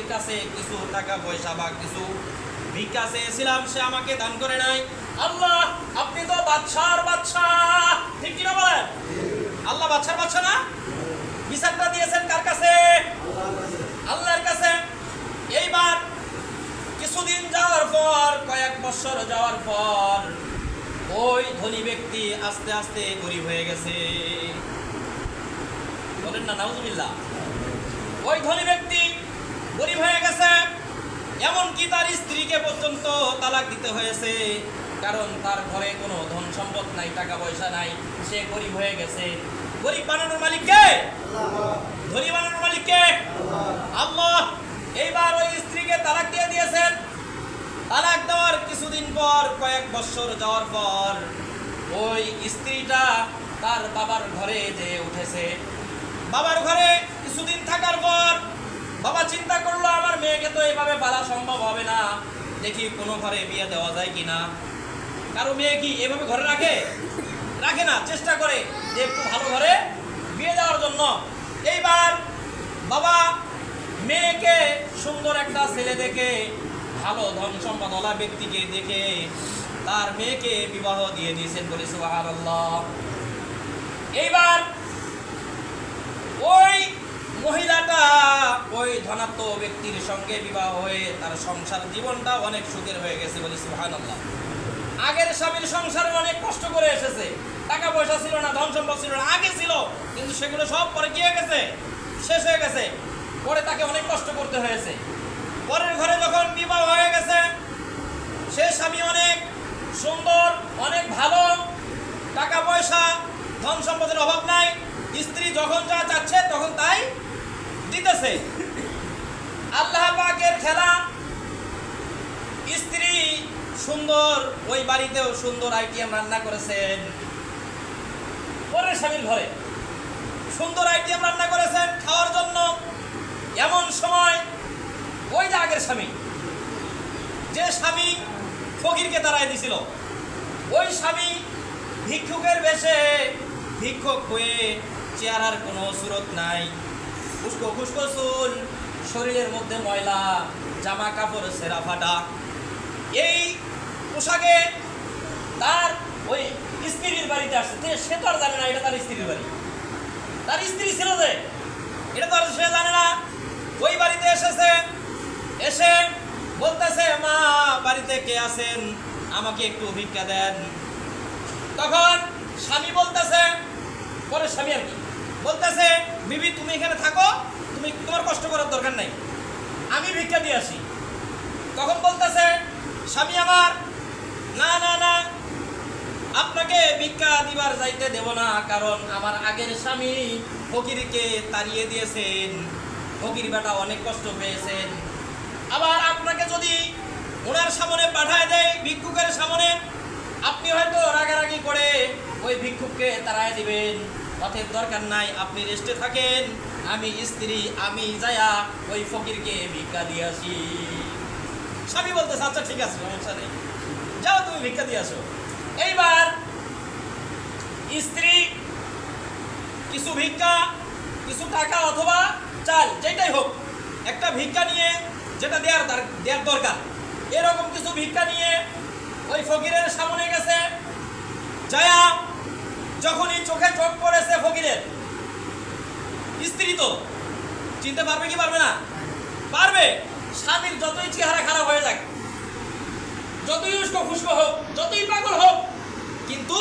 স্ত্রীর কাছে কিছু টাকা পয়সা বা কিছু ভিক্ষা চেয়েছিলাম, সে আমাকে দান করে নাই। আল্লাহ, আপনি তো বাদশার বাদশাহ, ঠিক কিনা বলেন? আল্লাহ বাদশার বাদশা না? বিচারটা দিয়েছেন কার কাছে? আল্লাহর কাছে। এইবার কিছুদিন যাওয়ার পর, কয়েক বছর যাওয়ার পর, ওই ধনী ব্যক্তি আস্তে আস্তে গরিব হয়ে গেছে। বলেন না নাউজুবিল্লাহ। ওই ধনী ব্যক্তি গরিব হয়ে গেছে, এমনকি তার স্ত্রীকে পর্যন্ত তালাক দিতে হয়েছে, কারণ তার ঘরে কোনো ধন সম্পদ নাই, টাকা পয়সা নাই, সে গরিব হয়ে গেছে। গরিব বানানোর মালিক কে? ধনী বানানোর মালিক কে? আল্লাহ। এইবার ওই স্ত্রীকে তালাক দিয়ে দিয়েছেন। তালাক দেওয়ার কিছুদিন পর, কয়েক বছর যাওয়ার পর, ওই স্ত্রীটা তার বাবার ঘরে যে উঠেছে। বাবার ঘরে কিছুদিন থাকার পর বাবা চিন্তা করলো, আমার মেয়েকে তো এইভাবে পালা সম্ভব হবে না, দেখি কোনো ঘরে বিয়ে দেওয়া যায় কিনা। কারো মেয়ে কি এভাবে ঘরে রাখে? রাখে না, চেষ্টা করে যে একটু ভালো ঘরে বিয়ে দেওয়ার জন্য। এইবার বাবা মেয়েকে সুন্দর একটা ছেলে দেখে, ভালো ধন সম্পদওয়ালা ব্যক্তিকে দেখে তার মেয়েকে বিবাহ দিয়ে দিয়েছেন, বলে সুবহানাল্লাহ। এইবার ওই মহিলাটা ওই ধনাত্ম ব্যক্তির সঙ্গে বিবাহ হয়ে তার সংসার জীবনটা অনেক সুখের হয়ে গেছে, বলে সুবহানাল্লাহ। আগের স্বামীর সংসারে অনেক কষ্ট করে এসেছে, টাকা পয়সা ছিল না, ধন সম্পদ ছিল না, আগে ছিল, কিন্তু সেগুলো সব পরে কি হয়ে গেছে? শেষ হয়ে গেছে। পরে তাকে অনেক কষ্ট করতে হয়েছে। পরের ঘরে যখন বিবাহ হয়ে গেছে, সে স্বামী অনেক সুন্দর, অনেক ভালো, টাকা পয়সা ধন সম্পদের অভাব নাই, স্ত্রী যখন যা চাচ্ছে তখন তাই দিতেছে। আল্লাহ পাকের খেলা, স্ত্রী সুন্দর, ওই বাড়িতেও সুন্দর আইটেম রান্না করেছেন। পরের স্বামীর ঘরে সুন্দর আইটেম রান্না করেছেন খাওয়ার জন্য। এমন সময় ওই যে আগের স্বামী, যে স্বামী ফকিরকে তাড়াই দিছিল, ওই স্বামী ভিক্ষুকের বেশে ভিক্ষুক হয়ে, চেহারার কোনো সুরত নাই, খুশকো খুশকো চুল, শরীরের মধ্যে ময়লা, জামা কাপড় ছেঁড়া ফাটা। এই পোশাকে তার ওই স্ত্রীর বাড়িতে আসছে। সে তো আর জানে না এটা তার স্ত্রীর বাড়ি, তার স্ত্রী ছিল যে, এটা তো আর সে জানে না। ওই বাড়িতে এসেছে, এসে বলতেছে, মা বাড়িতে কে আছেন, আমাকে একটু ভিক্ষা দেন। তখন স্বামী বলতেছে, পরে স্বামী আর কি বলতেছে, বিবি তুমি এখানে থাকো, তোমার কষ্ট করার দরকার নাই, আমি ভিক্ষা দিয়ে আসি। তখন বলতেছে স্বামী আমার, না না না, আপনাকে ভিক্ষা দিবার যাইতে দেব না, কারণ আমার আগের স্বামী ফকিরকে তাড়িয়ে দিয়েছেন, ফকির বেটা অনেক কষ্ট পেয়েছেন। আবার আপনাকে যদি ওনার সামনে পাঠায় দেয়, ভিক্ষুকের সামনে, আপনি হয়তো রাগারাগি করে ওই ভিক্ষুককে তাড়ায় দিবেন। অতএব দরকার নাই, আপনি রেস্টে থাকেন, আমি স্ত্রী, আমি যায়া ওই ফকিরকে ভিক্ষা দিয়ে আসি। স্বামী বলতেছে, আচ্ছা ঠিক আছে, সমস্যা নেই, যাও তুমি ভিক্ষা দিয়ে আসো। এইবার স্ত্রী কিছু ভিক্ষা, কিছু টাকা অথবা চাল, যেটাই হোক, একটা ভিক্ষা নিয়ে, যেটা দেওয়ার দরকার, এরকম কিছু ভিক্ষা নিয়ে ওই ফকিরের সামনে গেছে। যায়া যখনই চোখে চোখ পড়েছে ফকিরের, স্ত্রী তো চিনতে পারবে কি পারবে না? পারবে। স্বামীর যতই চেহারা খারাপ হয়ে যাক, যতই উস্কো ফুস্কো হোক, যতই পাগল হোক, কিন্তু